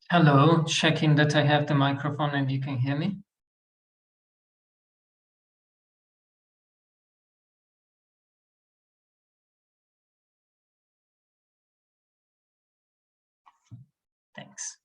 Hello, checking that I have the microphone and you can hear me. Thanks.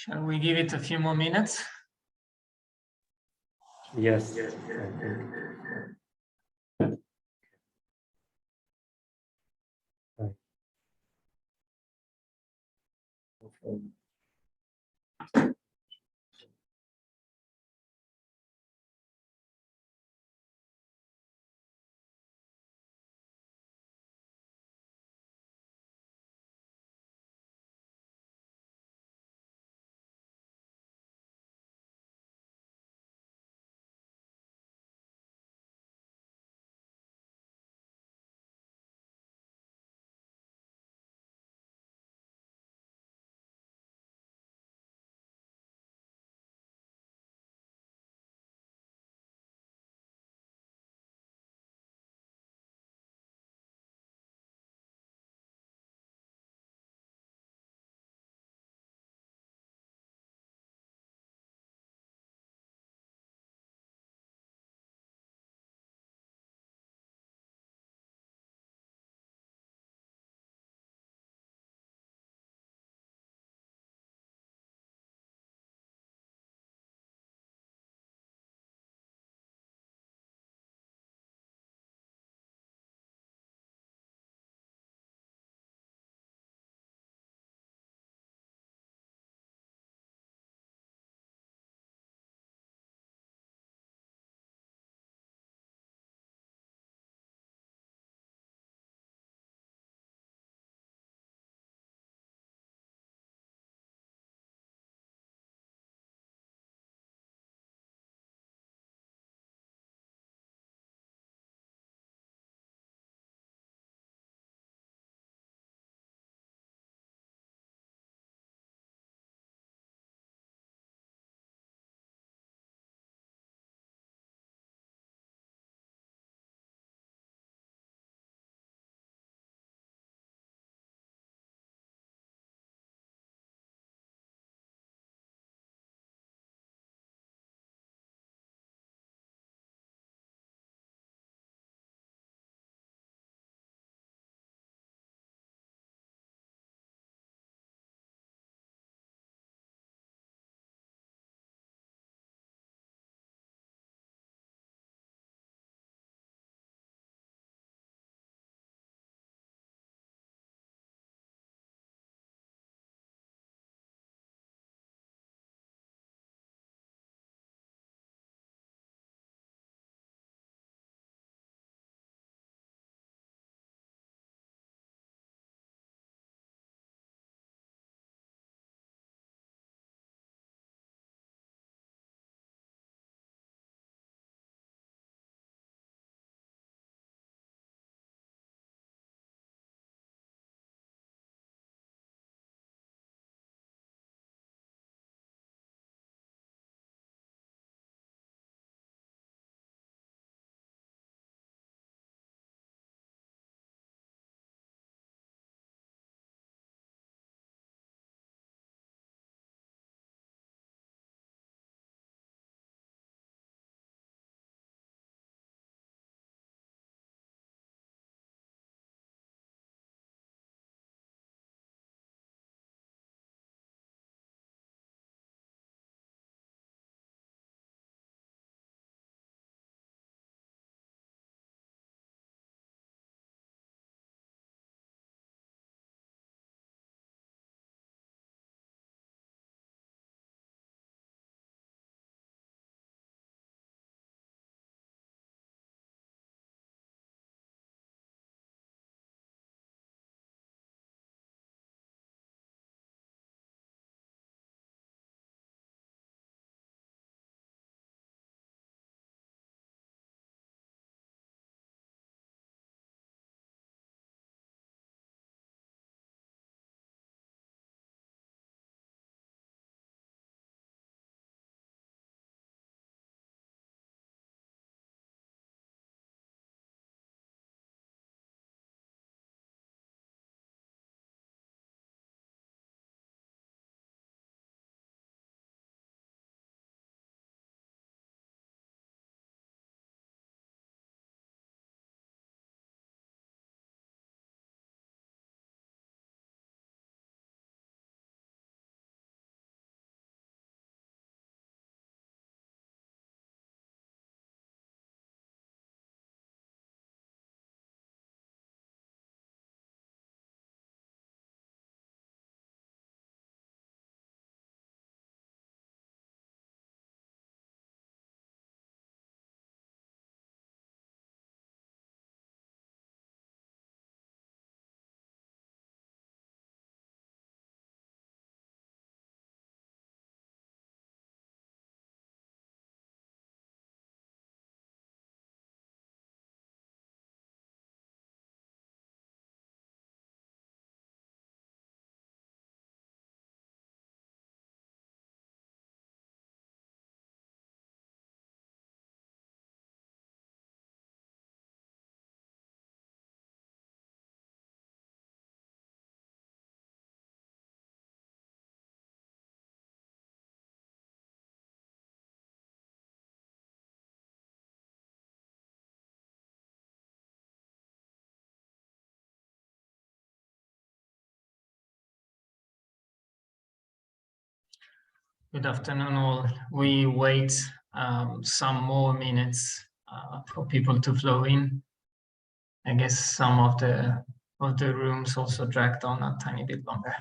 Shall we give it a few more minutes? Yes. Good afternoon, all. We wait some more minutes for people to flow in. I guess some of the rooms also dragged on a tiny bit longer.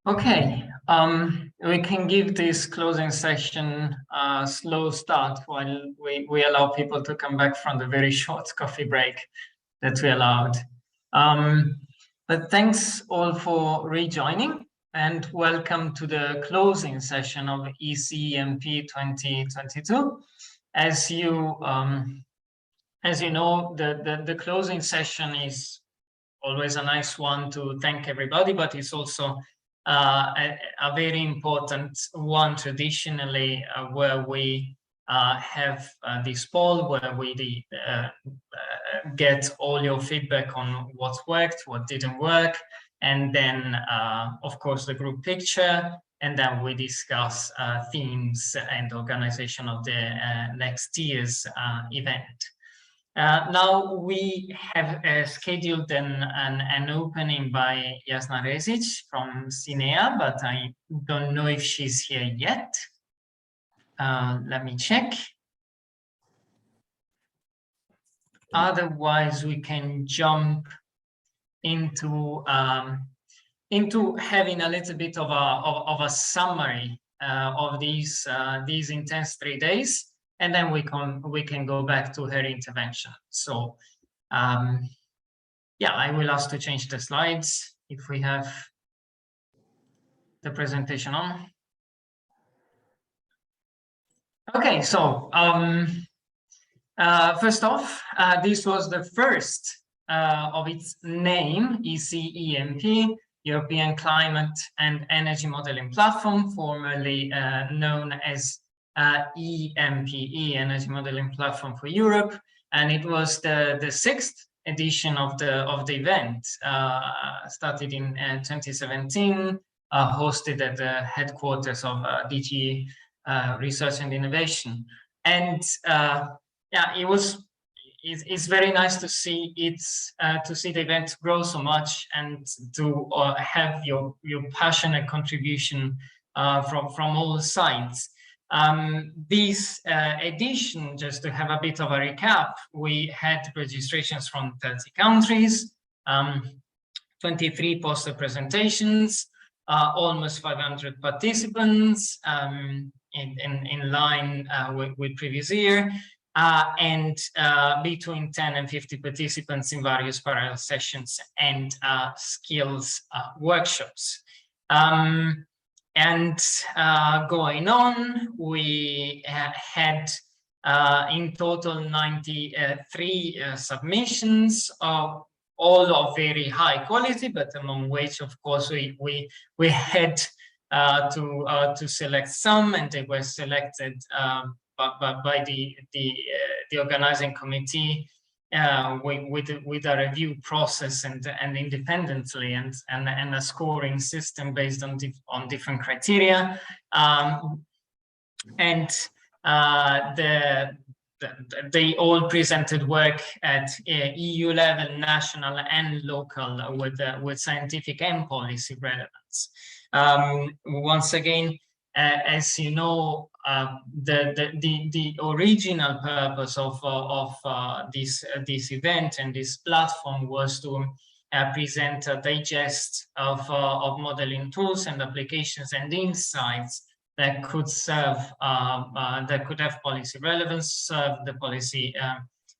Okay, we can give this closing session a slow start while we allow people to come back from the very short coffee break that we allowed. But thanks all for rejoining and welcome to the closing session of ECEMP 2022. As you know, the closing session is always a nice one to thank everybody, but it's also a very important one traditionally where we have this poll where we get all your feedback on what worked, what didn't work, and then of course the group picture, and then we discuss themes and organization of the next year's event. Now we have scheduled an opening by Jasna Rezic from CINEA, but I don't know if she's here yet. Let me check. Otherwise, we can jump into having a little bit of a summary of these intense 3 days, and then we can go back to her intervention. So yeah, I will ask to change the slides if we have the presentation on. Okay, so first off, this was the first of its name, ECEMP, European Climate and Energy Modeling Platform, formerly known as EMPE, Energy Modeling Platform for Europe, and it was the 6th edition of the event, started in 2017, hosted at the headquarters of DG Research and Innovation, and yeah, it's very nice to see the event grow so much, and to have your passionate contribution from all sides. This edition, just to have a bit of a recap, we had registrations from 30 countries, 23 poster presentations, almost 500 participants, in line with previous year. And between 10 and 50 participants in various parallel sessions and skills workshops. And going on, we had in total 93 submissions, all of very high quality, but among which, of course, we had to select some, and they were selected by the organizing committee with a review process and independently, and a scoring system based on different criteria, and they all presented work at EU level, national and local, with scientific and policy relevance. Once again, as you know, the original purpose of this event and this platform was to present a digest of modeling tools and applications and insights that could serve, that could have policy relevance, serve the policy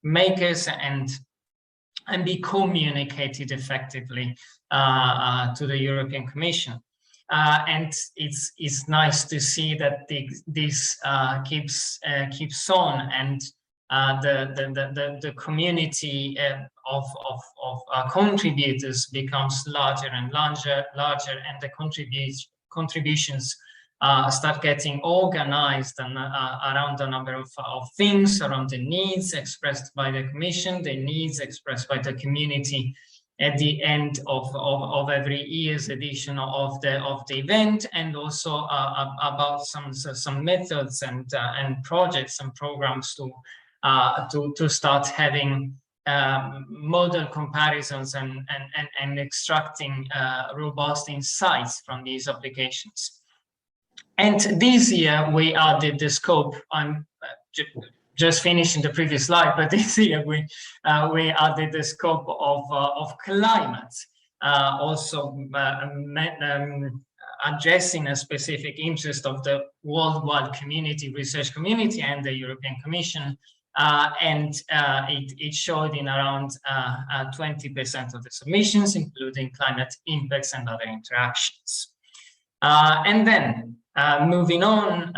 makers, and be communicated effectively to the European Commission. And it's nice to see that this keeps on, and the community of contributors becomes larger and larger, and the contributions start getting organized and around a number of things, around the needs expressed by the Commission, the needs expressed by the community at the end of every year's edition of the event, and also about some methods and projects and programs to start having model comparisons and extracting robust insights from these applications. And this year we added the scope. I'm just finishing the previous slide, but this year we added the scope of climate, also addressing a specific interest of the worldwide community, research community, and the European Commission, and it showed in around 20% of the submissions, including climate impacts and other interactions. And then moving on.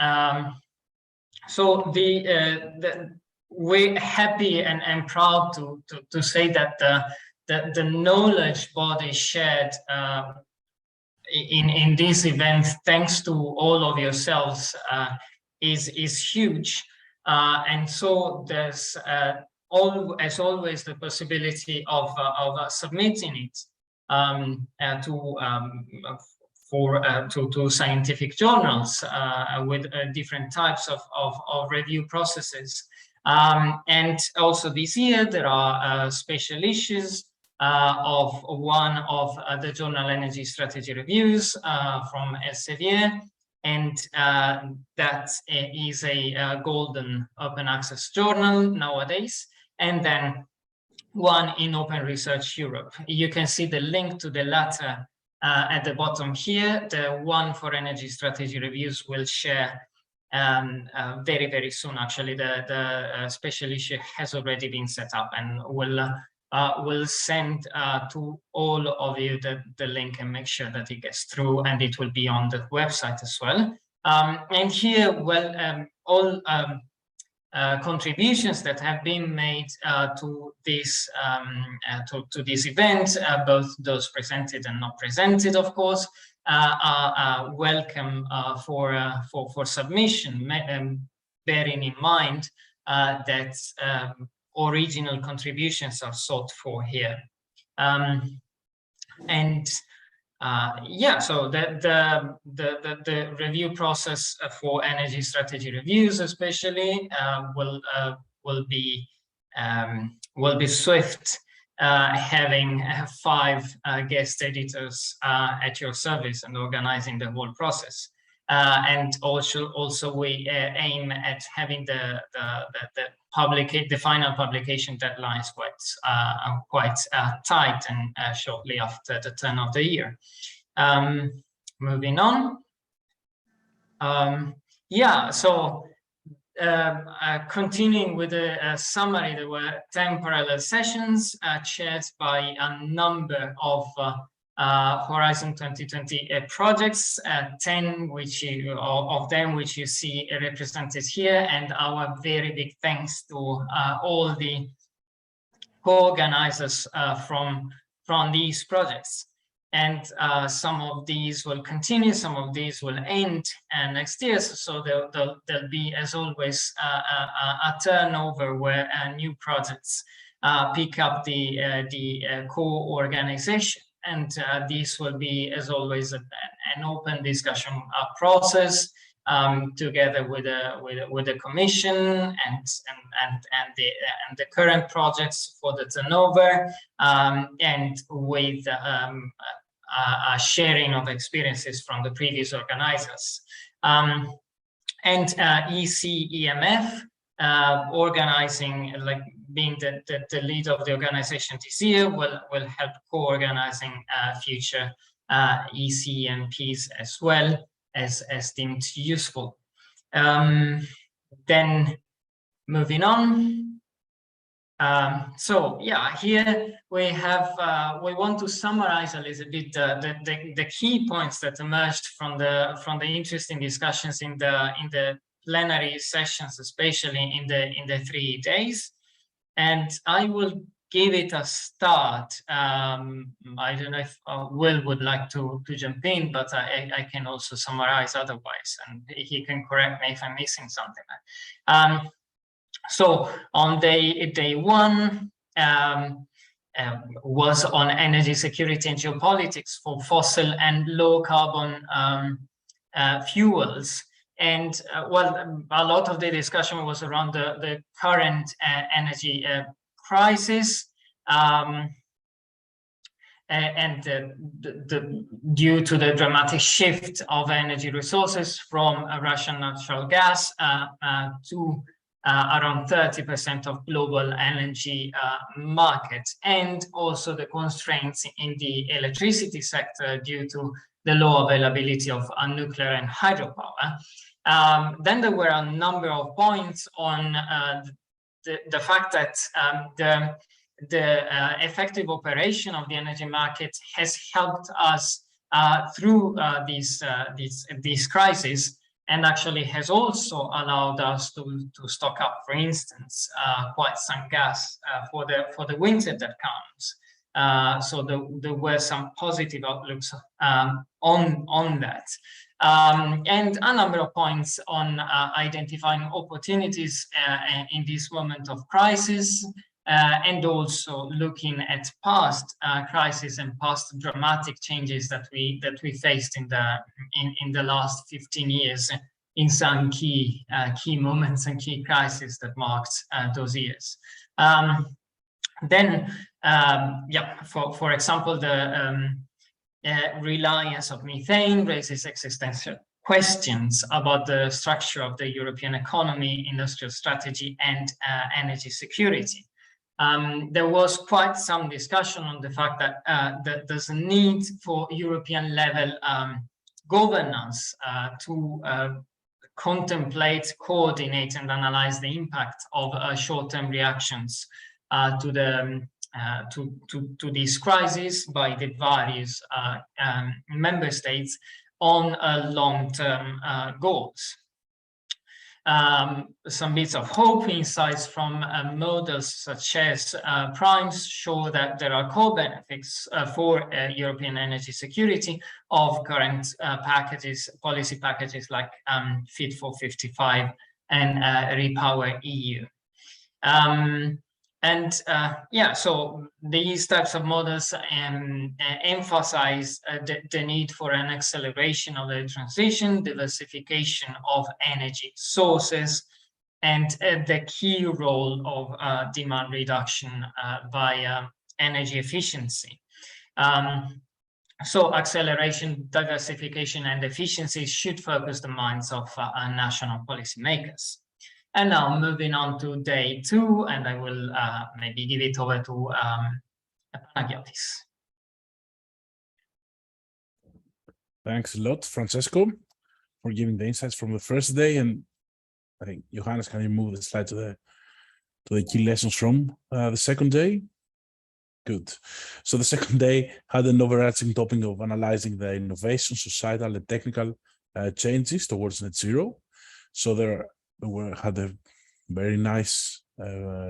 So we're happy and proud to say that the knowledge body shared in this event, thanks to all of yourselves, is huge, and so there's as always the possibility of submitting it to scientific journals with different types of review processes. And also this year there are special issues of one of the journal Energy Strategy Reviews from Elsevier, and that is a golden open access journal nowadays, and then one in Open Research Europe. You can see the link to the latter at the bottom here. The one for energy strategy reviews will share very, very soon. Actually, the special issue has already been set up, and will send to all of you the link and make sure that it gets through, and it will be on the website as well. And here, well, all contributions that have been made to this event, both those presented and not presented, of course, are welcome for submission, bearing in mind that original contributions are sought for here. Yeah, so the review process for energy strategy reviews, especially, will be swift, having 5 guest editors at your service and organizing the whole process. And also we aim at having the final publication deadlines quite tight and shortly after the turn of the year. Moving on. Yeah, so continuing with a summary, there were 10 parallel sessions chaired by a number of Horizon 2020 projects, 10 of them which you see represented here, and our very big thanks to all the co-organizers from these projects. And some of these will continue, some of these will end next year. So there'll be, as always, a turnover where new projects pick up the co-organization. And this will be, as always, an open discussion process together with the Commission and the current projects for the turnover, and with a sharing of experiences from the previous organizers. And ECEMF, organizing, like being the lead of the organization this year, will help co-organizing future ECMPs as well, as deemed useful. Then moving on. So yeah, here we have we want to summarize a little bit the key points that emerged from the interesting discussions in the plenary sessions, especially in the 3 days. And I will give it a start. I don't know if Will would like to jump in, but I can also summarize otherwise, and he can correct me if I'm missing something. So on day 1 was on energy security and geopolitics for fossil and low carbon fuels. And well, a lot of the discussion was around the current energy crisis, and due to the dramatic shift of energy resources from Russian natural gas to around 30% of global LNG market, and also the constraints in the electricity sector due to the low availability of nuclear and hydropower. Then there were a number of points on the fact that the effective operation of the energy market has helped us through these crises, and actually has also allowed us to stock up, for instance, quite some gas for the winter that comes. So there were some positive outlooks on that. And a number of points on identifying opportunities in this moment of crisis, and also looking at past crises and past dramatic changes that we faced in the last 15 years in some key moments and key crises that marked those years. Then, yeah, for example, the reliance of methane raises existential questions about the structure of the European economy, industrial strategy, and energy security. There was quite some discussion on the fact that there's a need for European level governance to contemplate, coordinate, and analyze the impact of short-term reactions to these crises by the various member states on long-term goals. Some bits of hope, insights from models such as primes show that there are core benefits for European energy security of current policy packages like Fit for 55 and Repower EU. So these types of models emphasize the need for an acceleration of the transition, diversification of energy sources, and the key role of demand reduction via energy efficiency. So acceleration, diversification, and efficiency should focus the minds of national policymakers. And now moving on to day 2, and I will maybe give it over to Panagiotis. Thanks a lot, Francesco, for giving the insights from the first day. And I think, Johannes, can you move the slide to the key lessons from the second day? Good. So the second day had an overarching topic of analyzing the innovation, societal, and technical changes towards net zero. So had a very nice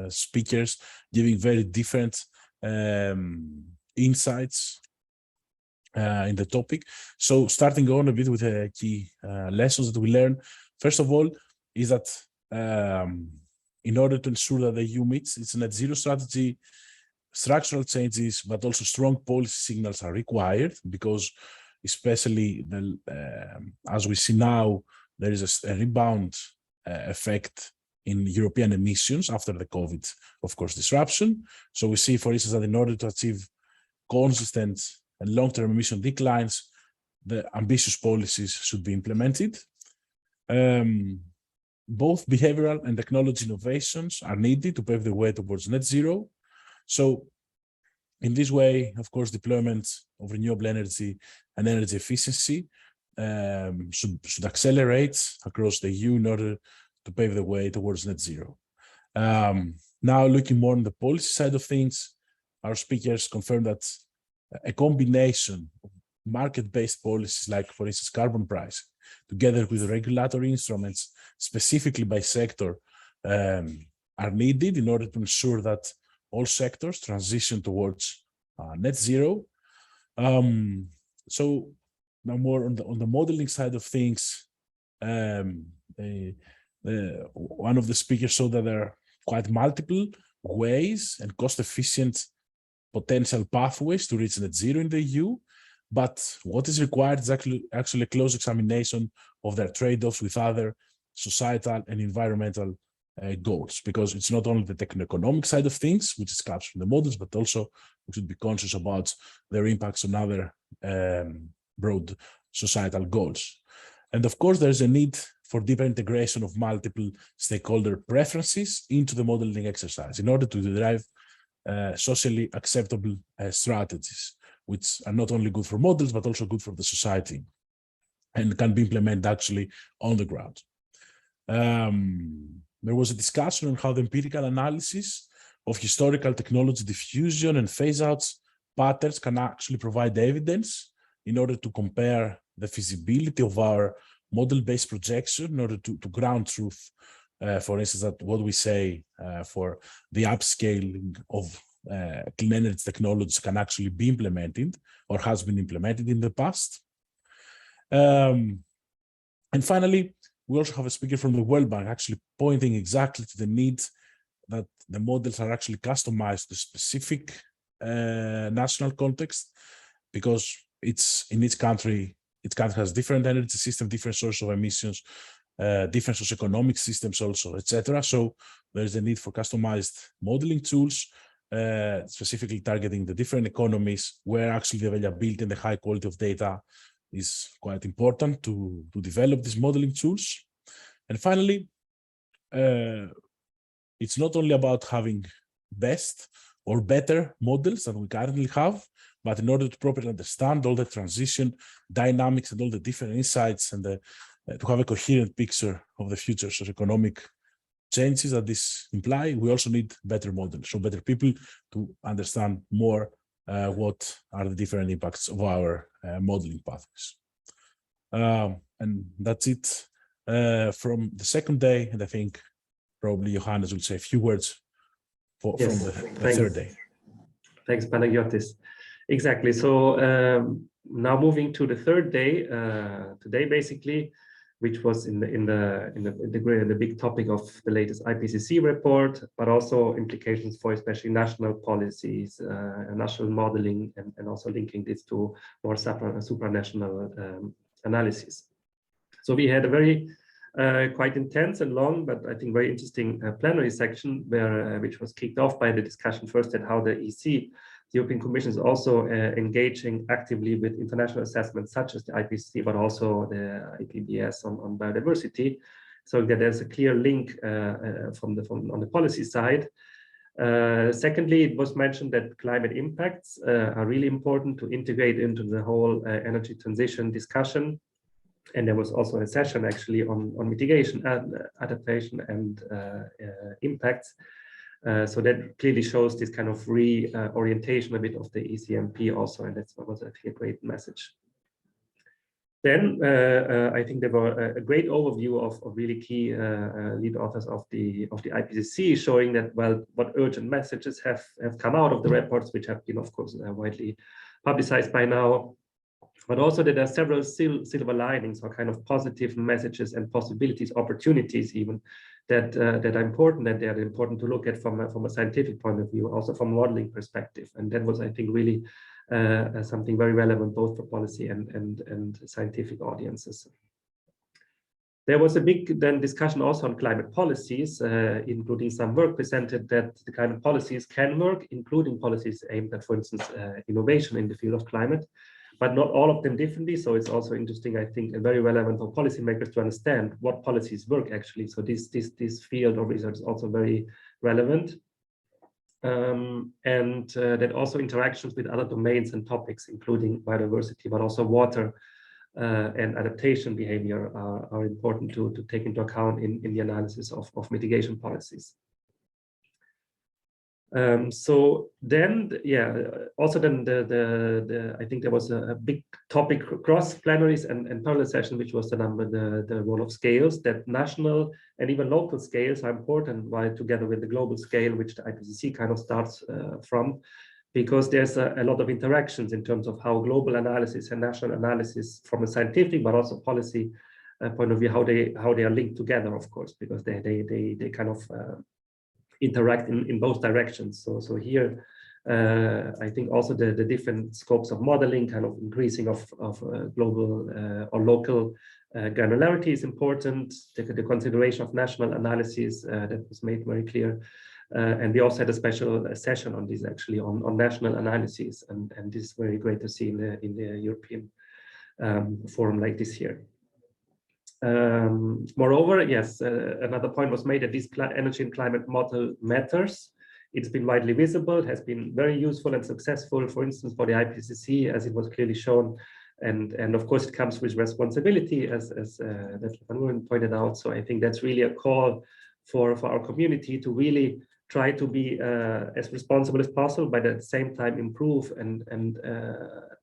speakers giving very different insights in the topic. So starting on a bit with the key lessons that we learned. First of all, is that in order to ensure that the EU meets its net zero strategy, structural changes, but also strong policy signals are required, because especially as we see now, there is a rebound effect in European emissions after the COVID, of course, disruption. So we see, for instance, that in order to achieve consistent and long-term emission declines, the ambitious policies should be implemented. Both behavioral and technology innovations are needed to pave the way towards net zero. So in this way, of course, deployment of renewable energy and energy efficiency should accelerate across the EU in order to pave the way towards net zero. Now, looking more on the policy side of things, our speakers confirmed that a combination of market-based policies, like, for instance, carbon price, together with regulatory instruments, specifically by sector, are needed in order to ensure that all sectors transition towards net zero. So now more on the modeling side of things, one of the speakers showed that there are quite multiple ways and cost-efficient potential pathways to reach net zero in the EU, but what is required is actually a close examination of their trade-offs with other societal and environmental goals, because it's not only the techno-economic side of things, which is captured in the models, but also we should be conscious about their impacts on other broad societal goals. And of course, there's a need for deeper integration of multiple stakeholder preferences into the modeling exercise in order to derive socially acceptable strategies, which are not only good for models, but also good for the society and can be implemented actually on the ground. There was a discussion on how the empirical analysis of historical technology diffusion and phase-outs patterns can actually provide evidence in order to compare the feasibility of our model-based projection in order to ground truth, for instance, that what we say for the upscaling of clean energy technologies can actually be implemented or has been implemented in the past. And finally, we also have a speaker from the World Bank actually pointing exactly to the need that the models are actually customized to specific national context, because it's in each country has different energy system, different sources of emissions, different socioeconomic systems also, etc. So there's a need for customized modeling tools, specifically targeting the different economies where actually the availability and the high quality of data is quite important to develop these modeling tools. And finally, it's not only about having best or better models than we currently have, but in order to properly understand all the transition dynamics and all the different insights and to have a coherent picture of the future socioeconomic changes that this imply, we also need better models, so better people to understand more what are the different impacts of our modeling pathways. And that's it from the second day, and I think probably Johannes will say a few words from the third day. Thanks, Panagiotis. Exactly. So now moving to the third day, today basically, which was in the big topic of the latest IPCC report, but also implications for especially national policies, national modeling, and also linking this to more supranational analysis. So we had a very quite intense and long, but I think very interesting plenary section where which was kicked off by the discussion first at how the EC, the European Commission, is also engaging actively with international assessments such as the IPCC, but also the IPBES on biodiversity, so that there's a clear link on the policy side. Secondly, it was mentioned that climate impacts are really important to integrate into the whole energy transition discussion. And there was also a session actually on mitigation, adaptation, and impacts. So that clearly shows this kind of reorientation a bit of the ECMP also, and that was actually a great message. Then I think there were a great overview of really key lead authors of the IPCC, showing that, well, what urgent messages have come out of the reports, which have been, of course, widely publicized by now. But also that there are several silver linings or kind of positive messages and possibilities, opportunities even, that are important, and they are important to look at from a scientific point of view, also from a modeling perspective. And that was, I think, really something very relevant both for policy and scientific audiences. There was a big discussion also on climate policies, including some work presented that the climate policies can work, including policies aimed at, for instance, innovation in the field of climate, but not all of them differently. So it's also interesting, I think, and very relevant for policymakers to understand what policies work actually. So this field of research is also very relevant. And that also interactions with other domains and topics, including biodiversity, but also water and adaptation behavior are important to take into account in the analysis of mitigation policies. So then, yeah, also then I think there was a big topic across plenaries and parallel session, which was the role of scales, that national and even local scales are important, while together with the global scale, which the IPCC kind of starts from, because there's a lot of interactions in terms of how global analysis and national analysis from a scientific, but also policy point of view, how they are linked together, of course, because they kind of interact in both directions. So here, I think also the different scopes of modeling, kind of increasing of global or local granularity is important. The consideration of national analysis that was made very clear. And we also had a special session on this actually on national analysis, and this is very great to see in the European forum like this here. Moreover, yes, another point was made that this energy and climate model matters. It's been widely visible, it has been very useful and successful, for instance, for the IPCC, as it was clearly shown. And of course, it comes with responsibility, as that Van pointed out. So I think that's really a call for our community to really try to be as responsible as possible, but at the same time improve and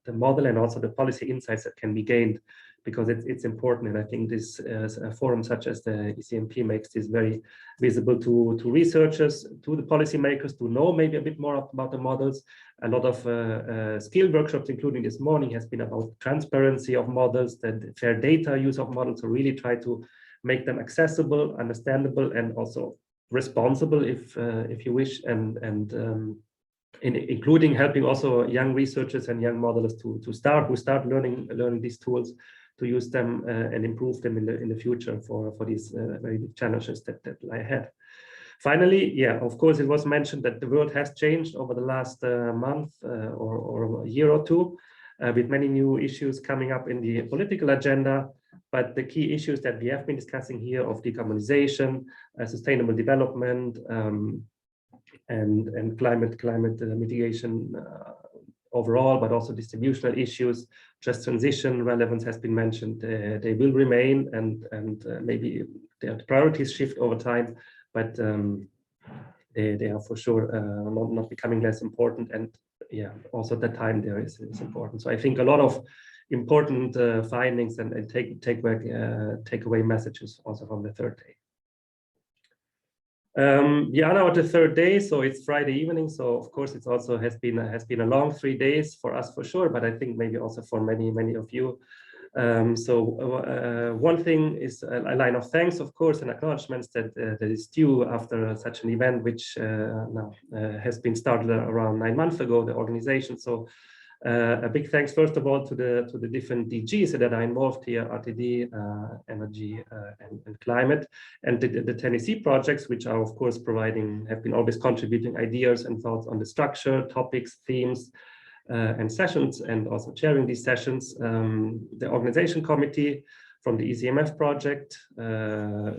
the model and also the policy insights that can be gained, because it's important. And I think this forum such as the ECMP makes this very visible to researchers, to the policymakers, to know maybe a bit more about the models. A lot of skill workshops, including this morning, has been about transparency of models, the fair data use of models, to really try to make them accessible, understandable, and also responsible, if you wish, and including helping also young researchers and young modelers to start learning these tools, to use them and improve them in the future for these very big challenges that lie ahead. Finally, yeah, of course, it was mentioned that the world has changed over the last month or a year or two. with many new issues coming up in the political agenda. But the key issues that we have been discussing here of decarbonization, sustainable development, and climate mitigation overall, but also distributional issues, just transition relevance has been mentioned. They will remain, and maybe their priorities shift over time, but they are for sure not becoming less important. And yeah, also the time there is important. So I think a lot of important findings and takeaway messages also from the third day. We are now at the third day, so it's Friday evening. So of course, it's also has been a long 3 days for us for sure, but I think maybe also for many of you. One thing is a line of thanks, of course, and acknowledgements that is due after such an event, which now has been started around 9 months ago, the organization. So a big thanks, first of all, to the different DGs that are involved here: RTD, energy, and climate, and the Tennessee projects, which are of course have been always contributing ideas and thoughts on the structure, topics, themes, and sessions, and also chairing these sessions. The organization committee from the ECMF project,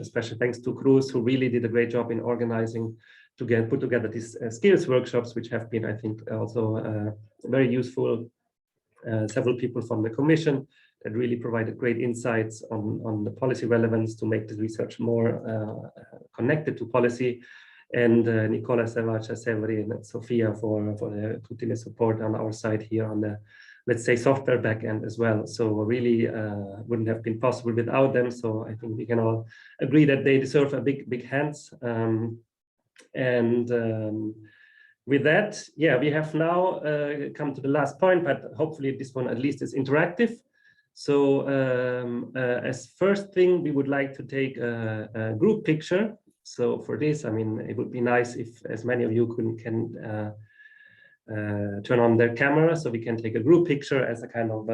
special thanks to Cruz, who really did a great job in organizing to put together these skills workshops, which have been, I think, also very useful. Several people from the commission that really provided great insights on the policy relevance to make the research more connected to policy. And Nicola Severin and Sofia for the continuous support on our side here on the, let's say, software backend as well. So really wouldn't have been possible without them. So I think we can all agree that they deserve a big hands. With that, yeah, we have now come to the last point, but hopefully this one at least is interactive. So as first thing, we would like to take a group picture. So for this, I mean, it would be nice if as many of you can turn on their camera so we can take a group picture as a kind of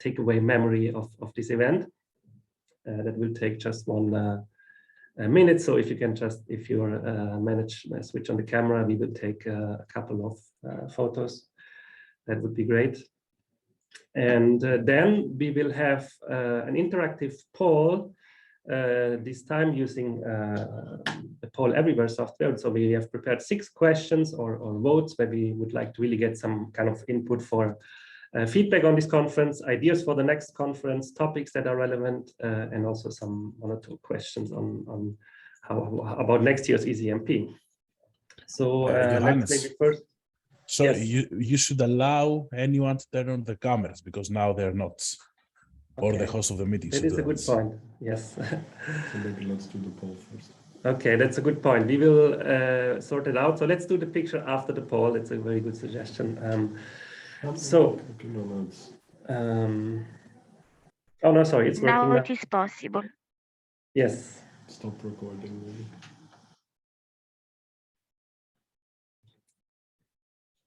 takeaway memory of this event. That will take just 1 minute. So if you can if you manage switch on the camera, we will take a couple of photos. That would be great. And then we will have an interactive poll, this time using the Poll Everywhere software. So we have prepared 6 questions or votes where we would like to really get some kind of input for feedback on this conference, ideas for the next conference, topics that are relevant, and also 1 or 2 questions on how about next year's ECMP. So let's maybe first. So yes. you should allow anyone to turn on the cameras, because now they're not, or the host of the meeting. That is a good point. Yes. So maybe let's do the poll first. Okay, that's a good point. We will sort it out. So let's do the picture after the poll. It's a very good suggestion. Oh no, sorry, it's working now. It is possible. Yes. Stop recording, maybe.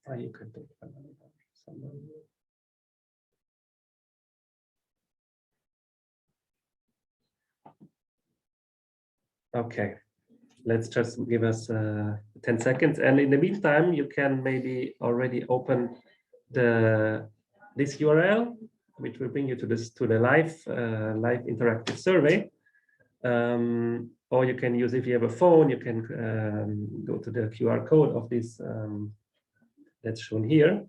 Oh, you could take someone. Okay, let's just give us 10 seconds. And in the meantime, you can maybe already open this URL, which will bring you to the live interactive survey. Or you can use, if you have a phone, you can go to the QR code of this that's shown here.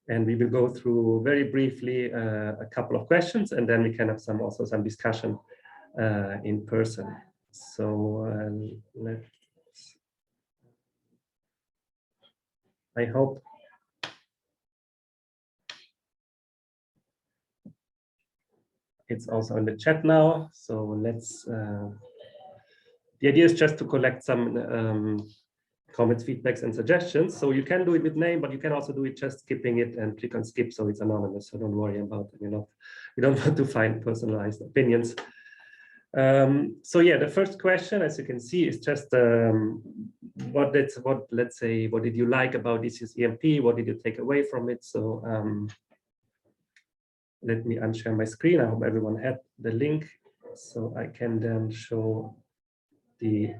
And we will go through very briefly a couple of questions, and then we can have also some discussion in person. So I hope it's also in the chat now. So let's, the idea is just to collect some comments, feedbacks, and suggestions. So you can do it with name, but you can also do it just skipping it and click on skip, so it's anonymous. So don't worry about it. You don't want to find personalized opinions. So yeah, the first question, as you can see, is just what did you like about this ECMP? What did you take away from it? So let me unshare my screen. I hope everyone had the link, so I can then show the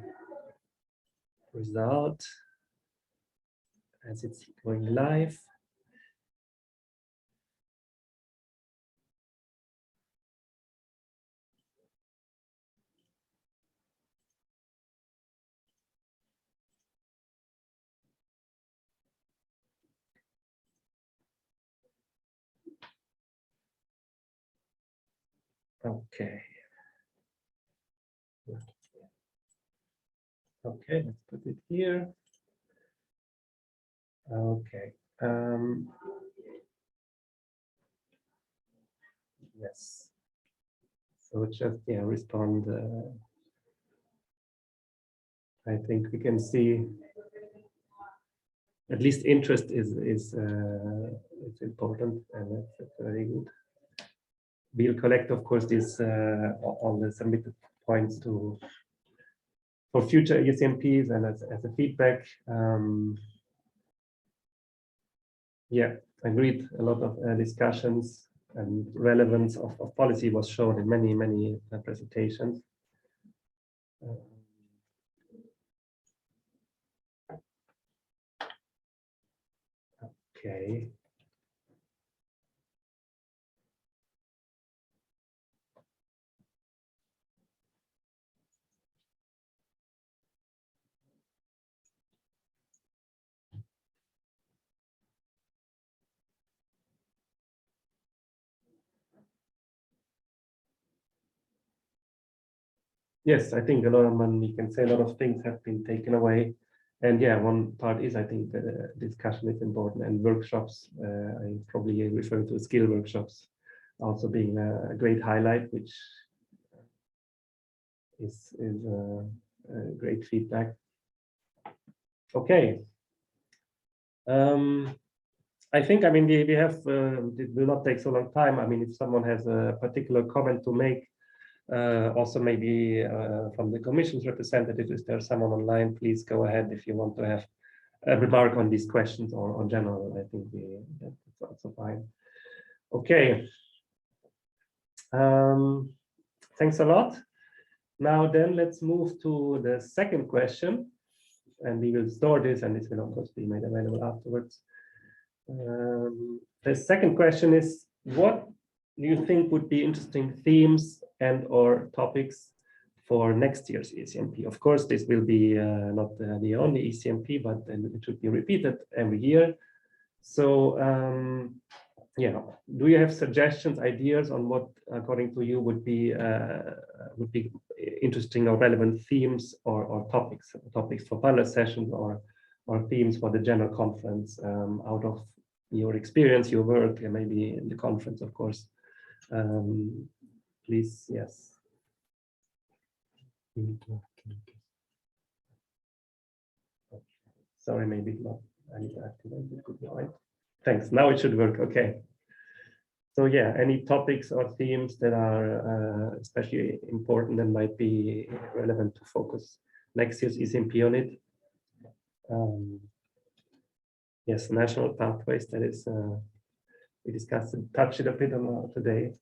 result as it's going live. Okay. Okay, let's put it here. Okay. Yes. So just respond. I think we can see at least interest is important, and that's very good. We'll collect, of course, this all the submitted points for future ECMPs and as a feedback. Yeah, agreed. A lot of discussions and relevance of policy was shown in many presentations. Okay. Yes, I think a lot of money, we can say a lot of things have been taken away. And yeah, one part is, I think, the discussion is important, and workshops, I probably refer to skill workshops also being a great highlight, which is great feedback. Okay. I think, I mean, we have, it will not take so long time. I mean, if someone has a particular comment to make, also maybe from the Commission's representative, is there someone online? Please go ahead if you want to have a remark on these questions or on general. I think that's also fine. Okay. Thanks a lot. Now then, let's move to the second question, and we will store this, and this will of course be made available afterwards. The second question is, what do you think would be interesting themes and or topics for next year's ECMP? Of course, this will be not the only ECMP, but it should be repeated every year. So yeah, do you have suggestions, ideas on what, according to you, would be interesting or relevant themes or topics for panel sessions or themes for the general conference out of your experience, your work, and maybe in the conference, of course. Please, yes. Sorry, maybe not. I need to activate it. Good point. Thanks. Now it should work. Okay. So yeah, any topics or themes that are especially important and might be relevant to focus next year's ECMP on it. Yes, national pathways. That is, we discussed and touched it a bit on today.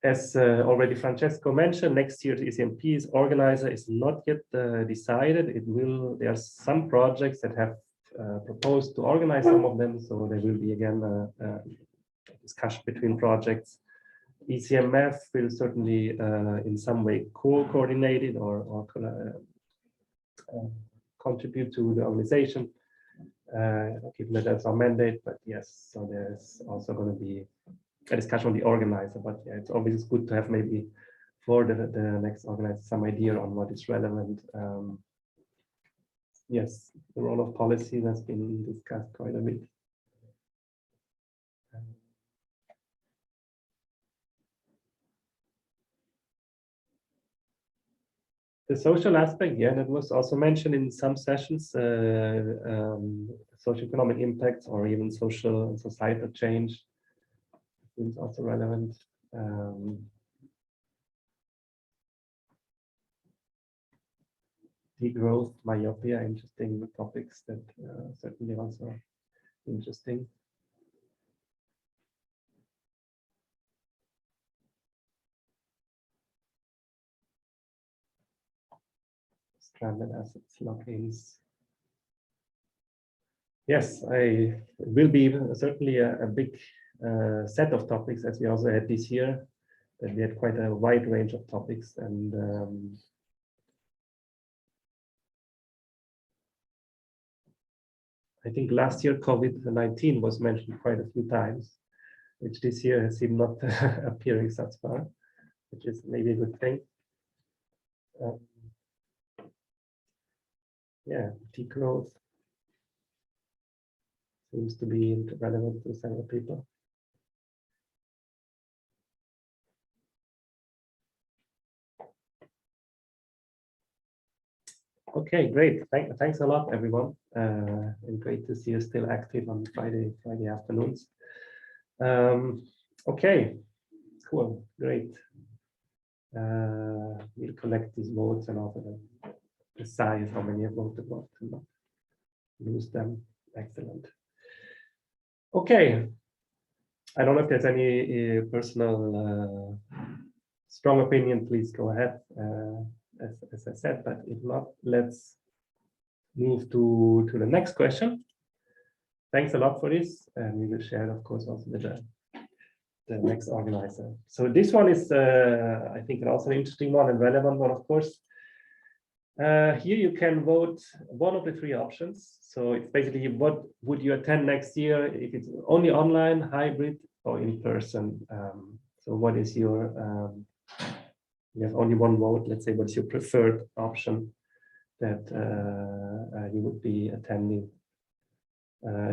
As already Francesco mentioned, next year's ECMP's organizer is not yet decided. It will. There are some projects that have proposed to organize some of them, so there will be again a discussion between projects. ECMF will certainly in some way coordinate it or contribute to the organization, given that that's our mandate. But yes, so there's also going to be a discussion on the organizer. But yeah, it's always good to have maybe for the next organizer some idea on what is relevant. Yes, the role of policy has been discussed quite a bit. The social aspect, yeah, that was also mentioned in some sessions, socio-economic impacts or even social and societal change is also relevant. Degrowth, myopia, interesting topics that certainly also interesting. Stranded assets, lock-ins. Yes, it will be certainly a big set of topics, as we also had this year, that we had quite a wide range of topics. And I think last year COVID-19 was mentioned quite a few times. which this year has seemed not appearing such far, which is maybe a good thing. Yeah, degrowth seems to be relevant to several people. Okay, great. Thanks a lot, everyone. And great to see you still active on Friday afternoons. Okay, cool, great. We'll collect these votes and also decide how many have voted what to not lose them. Excellent. Okay, I don't know if there's any personal strong opinion. Please go ahead. As I said, but if not, let's move to the next question. Thanks a lot for this, and we will share, of course, also with the next organizer. So this one is, I think, also an interesting one and relevant one, of course. Here you can vote one of the three options. So it's basically what would you attend next year if it's only online, hybrid, or in person. So what is your you have only one vote. Let's say what's your preferred option that you would be attending.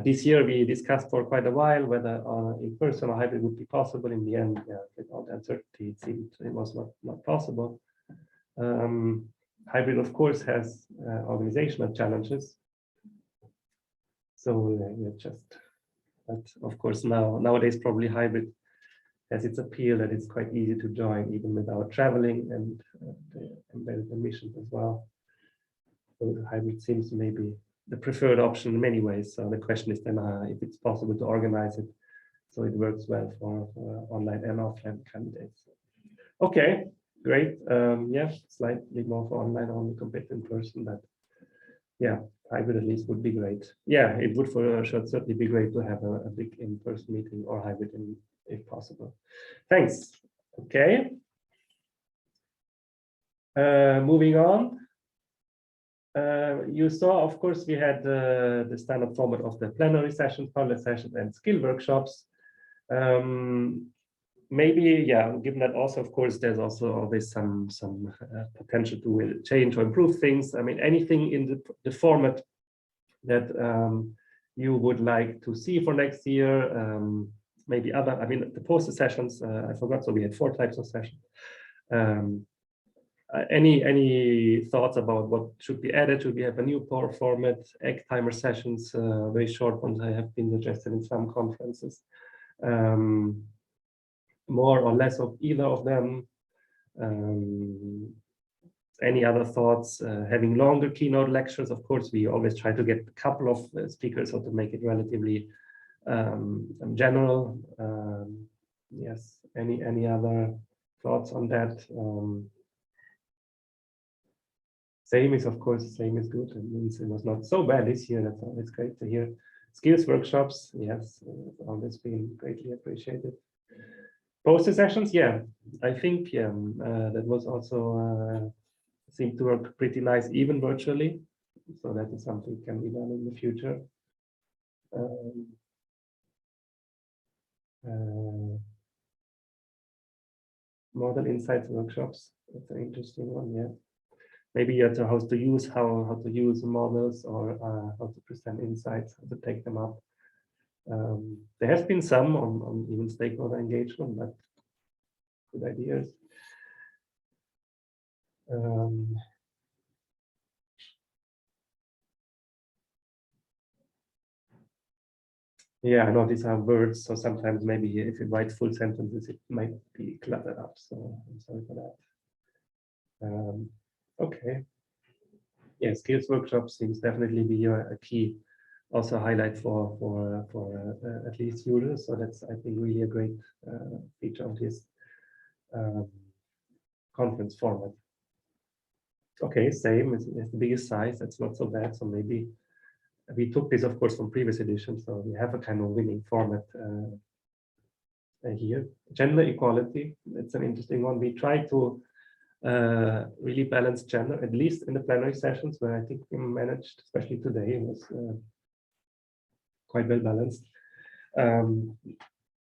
This year we discussed for quite a while whether in person or hybrid would be possible. In the end, without uncertainty, it seemed it was not possible. Hybrid, of course, has organizational challenges. So but of course nowadays probably hybrid has its appeal that it's quite easy to join even without traveling, and there's the missions as well. So hybrid seems maybe the preferred option in many ways. So the question is then if it's possible to organize it so it works well for online and offline candidates. Okay, great. Yeah, slightly more for online only compared to in person, but yeah, hybrid at least would be great. Yeah, it would for sure certainly be great to have a big in-person meeting or hybrid if possible. Thanks. Okay. Moving on. You saw, of course, we had the standard format of the plenary sessions, panel sessions, and skill workshops. Maybe, yeah, given that also, of course, there's also always some potential to change or improve things. I mean, anything in the format that you would like to see for next year. Maybe other, I mean, the poster sessions, I forgot, so we had 4 types of sessions. Any thoughts about what should be added? Should we have a new power format, egg timer sessions, very short ones I have been suggested in some conferences. More or less of either of them. Any other thoughts? Having longer keynote lectures, of course, we always try to get a couple of speakers so to make it relatively general. Yes, any other thoughts on that? Same is, of course, same is good. It means it was not so bad this year. That's always great to hear. Skills workshops, yes, always been greatly appreciated. Poster sessions, yeah, I think that was also seemed to work pretty nice, even virtually. So that is something can be done in the future. Model insights workshops. That's an interesting one, yeah. Maybe you have to how to use models or how to present insights, how to take them up. There has been some on even stakeholder engagement, but good ideas. Yeah, I know these are words, so sometimes maybe if you write full sentences, it might be cluttered up. So I'm sorry for that. Okay. Yeah, skills workshop seems definitely be a key, also highlight for at least users. So that's, I think, really a great feature of this conference format. Okay, same. It's the biggest size. That's not so bad. So maybe we took this, of course, from previous editions. So we have a kind of winning format here. Gender equality. It's an interesting one. We try to really balance gender, at least in the plenary sessions, where I think we managed, especially today, it was quite well balanced.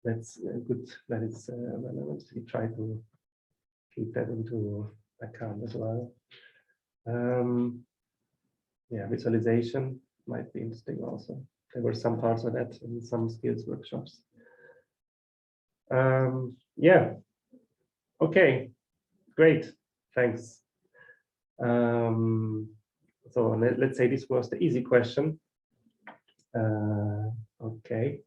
That's good that it's relevant. We try to keep that into account as well. Yeah, visualization might be interesting also. There were some parts of that in some skills workshops. Yeah, okay, great, thanks. So let's say this was the easy question. Okay,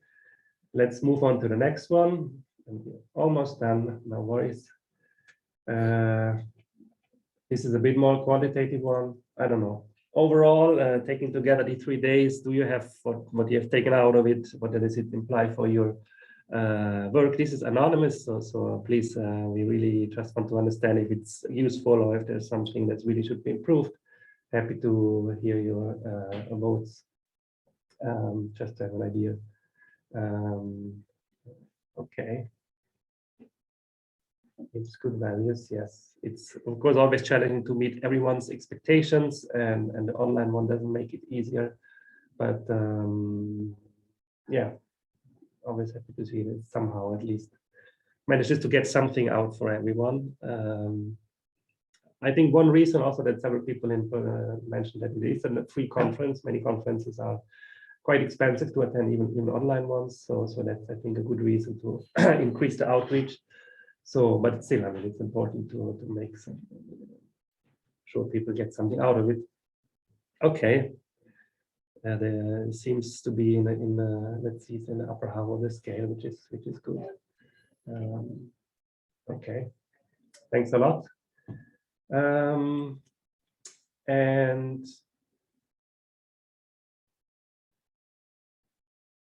let's move on to the next one. Almost done, no worries. This is a bit more qualitative one. I don't know. Overall, taking together the 3 days, do you have what you have taken out of it? What does it imply for your work? This is anonymous, so please, we really just want to understand if it's useful or if there's something that really should be improved. Happy to hear your votes, just to have an idea. Okay. It's good values, yes. It's of course always challenging to meet everyone's expectations, and the online one doesn't make it easier. But yeah, always happy to see that somehow at least manages to get something out for everyone. I think one reason also that several people mentioned that it is a free conference. Many conferences are quite expensive to attend, even online ones. So that's, I think, a good reason to increase the outreach. So, but still, I mean, it's important to make sure people get something out of it. Okay, there seems to be in let's see, it's in the upper half of the scale, which is good. Okay, thanks a lot. And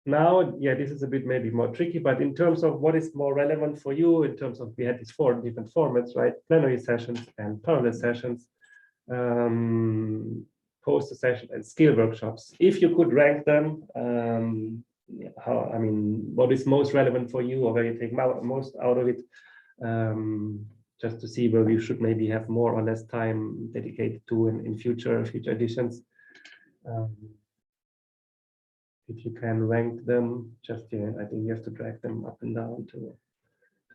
now, yeah, this is a bit maybe more tricky, but in terms of what is more relevant for you, in terms of we had these 4 different formats, right? Plenary sessions and parallel sessions, poster session and skill workshops. If you could rank them, how, I mean, what is most relevant for you, or where you take most out of it, just to see where we should maybe have more or less time dedicated to in future editions. If you can rank them, just I think you have to drag them up and down to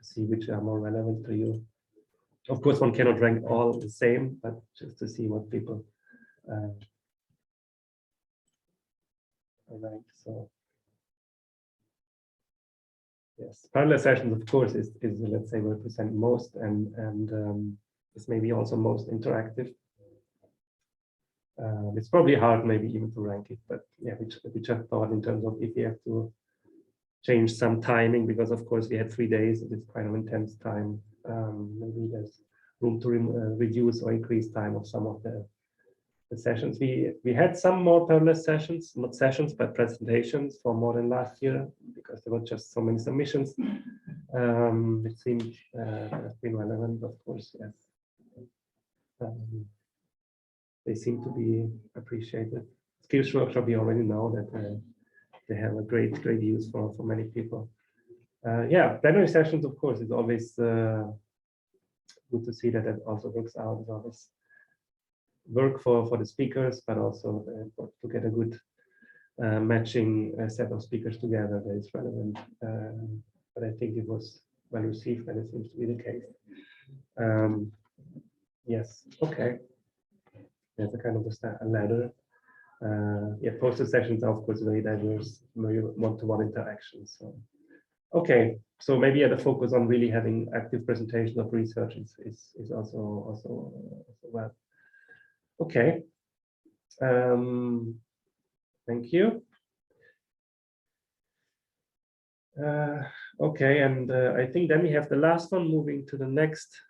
see which are more relevant to you. Of course, one cannot rank all the same, but just to see what people rank. So yes, parallel sessions, of course, is let's say represent most and is maybe also most interactive. It's probably hard maybe even to rank it, but yeah, we just thought in terms of if you have to change some timing, because of course we had 3 days, it's quite an intense time. Maybe there's room to reduce or increase time of some of the sessions. We had some more parallel sessions, not sessions, but presentations for more than last year, because there were just so many submissions. It seemed have been relevant, of course, yes. They seem to be appreciated. Skills workshop, we already know that they have a great use for many people. Yeah, plenary sessions, of course, is always good to see that it also works out. It's always work for the speakers, but also to get a good matching set of speakers together that is relevant. But I think it was well received, and it seems to be the case. Yes, okay. There's a kind of a ladder. Yeah, poster sessions are of course very diverse, very one-to-one interactions. So, okay, so maybe the focus on really having active presentation of research is also well. Okay, thank you. Okay, and I think then we have the last one, moving to the next.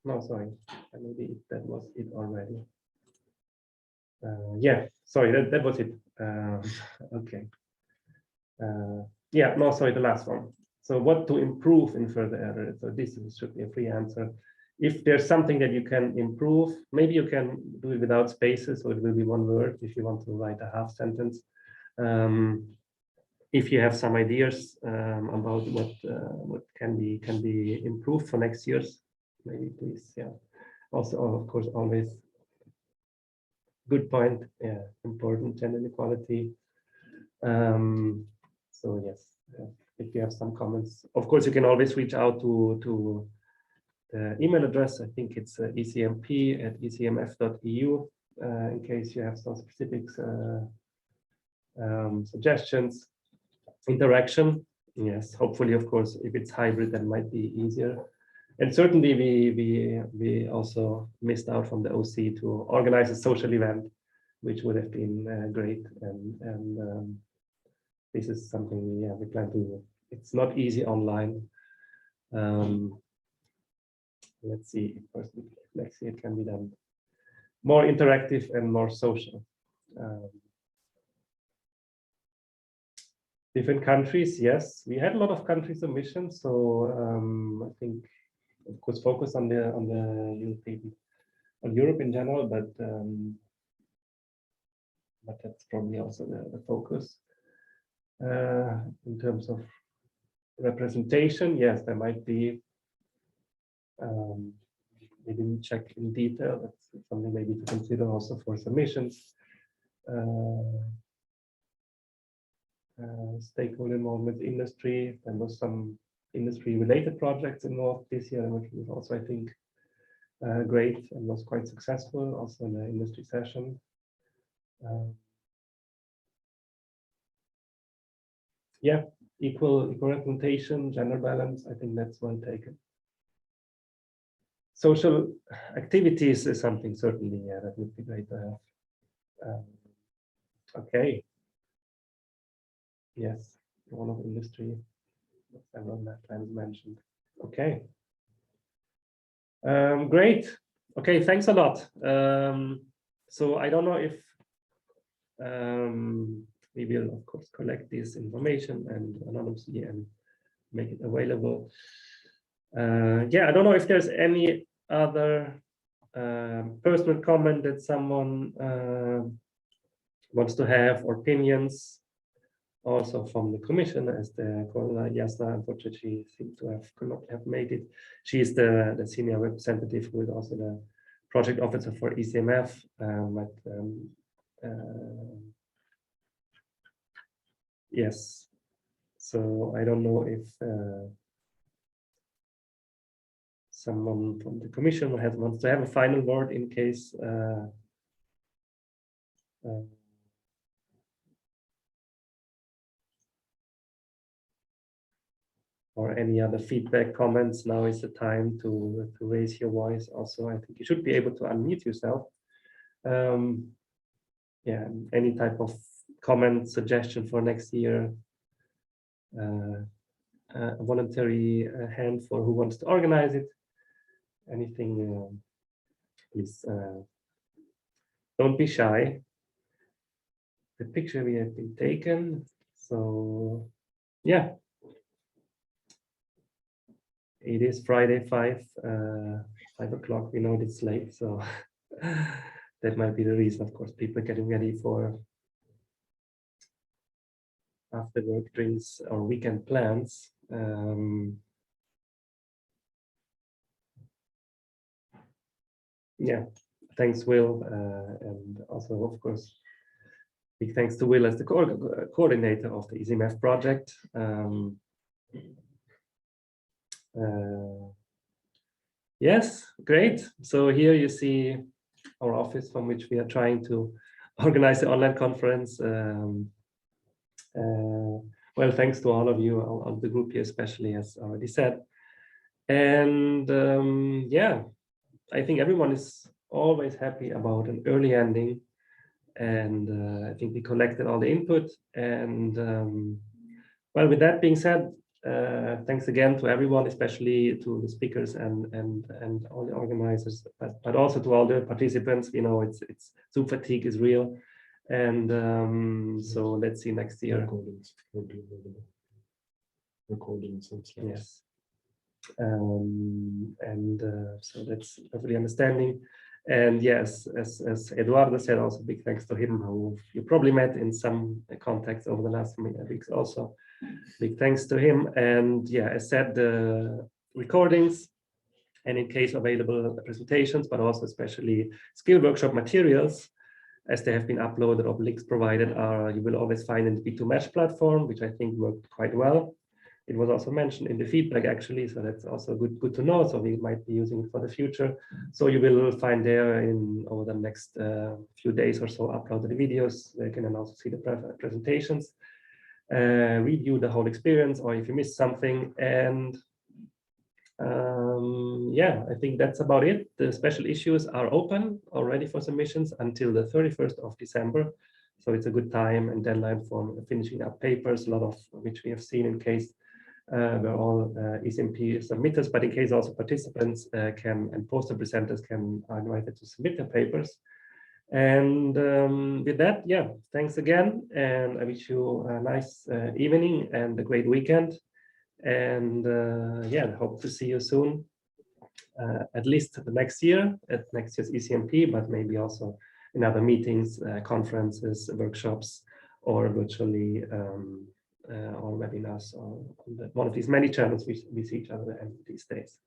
No, sorry, maybe that was it already. Yeah, sorry, that was it. Okay. Yeah, no, sorry, the last one. So what to improve in further areas? So this should be a free answer. If there's something that you can improve, maybe you can do it without spaces, so it will be one word if you want to write a half sentence. If you have some ideas about what can be improved for next year's, maybe please, yeah. Also, of course, always Good point. Yeah, important gender inequality. So yes, if you have some comments, of course, you can always reach out to the email address. I think it's ecmp@ecmf.eu in case you have some specifics, suggestions, interaction. Yes, hopefully, of course, if it's hybrid, that might be easier. And certainly, we also missed out from the OC to organize a social event, which would have been great. And this is something we plan to do. It's not easy online. Let's see if next year it can be done more interactive and more social. Different countries, yes, we had a lot of country submissions. So I think, of course, focus on the Europe in general, but that's probably also the focus. In terms of representation, yes, there might be. We didn't check in detail. That's something maybe to consider also for submissions. Stakeholder involvement, industry. There was some industry-related projects involved this year, which was also, I think, great and was quite successful. Also in the industry session. Yeah, equal representation, gender balance. I think that's well taken. Social activities is something certainly, yeah, that would be great to have. Okay. Yes, one of industry, several times mentioned. Okay. Great. Okay, thanks a lot. So I don't know if we will, of course, collect this information and anonymously and make it available. Yeah, I don't know if there's any other personal comment that someone wants to have, or opinions also from the commission, as the Corona Jasna, unfortunately, seems to could not have made it. She is the senior representative who is also the project officer for ECMF. Yes, so I don't know if someone from the commission wants to have a final word in case or any other feedback, comments. Now is the time to raise your voice. Also, I think you should be able to unmute yourself. Yeah, any type of comment, suggestion for next year. A voluntary hand for who wants to organize it. Anything, please don't be shy. The picture we have been taken. So yeah. It is Friday, 5 o'clock. We know it's late, so that might be the reason. Of course, people are getting ready for after work drinks or weekend plans. Yeah, thanks, Will, and also, of course, big thanks to Will as the coordinator of the ECEMF project. Yes, great. So here you see our office from which we are trying to organize the online conference. Well, thanks to all of you, all the group here, especially, as already said. And yeah, I think everyone is always happy about an early ending. And I think we collected all the input. And well, with that being said, thanks again to everyone, especially to the speakers and all the organizers, but also to all the participants. You know, it's Zoom fatigue is real, and so let's see next year. Recordings and slides. Yes, and so that's perfectly understanding. And yes, as Eduardo said, also big thanks to him, who you probably met in some contacts over the last weeks also. Big thanks to him. And yeah, as said, the recordings and in case available presentations, but also especially skill workshop materials as they have been uploaded or links provided are, you will always find in the B2Mesh platform, which I think worked quite well. It was also mentioned in the feedback actually, so that's also good to know. So we might be using it for the future. So you will find there over the next few days or so uploaded videos. They can then also see the presentations, review the whole experience, or if you missed something. And yeah, I think that's about it. The special issues are open already for submissions until the 31st of December. So it's a good time and deadline for finishing up papers, a lot of which we have seen in case where all ECMP submitters, but in case also participants and poster presenters are invited to submit their papers. And with that, yeah, thanks again. And I wish you a nice evening and a great weekend. And yeah, hope to see you soon, at least next year, at next year's ECMP, but maybe also in other meetings, conferences, workshops, or virtually or webinars, or one of these many channels we see each other these days.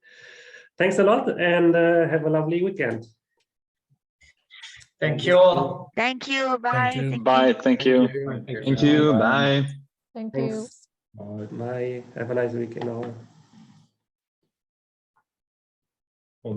Thanks a lot, and have a lovely weekend. Thank you all. Thank you. Bye. Thank you. Thank Bye. you. Thank you. Thank you. Thank you. Bye. Thank you. Thanks. Bye. Have a nice weekend all.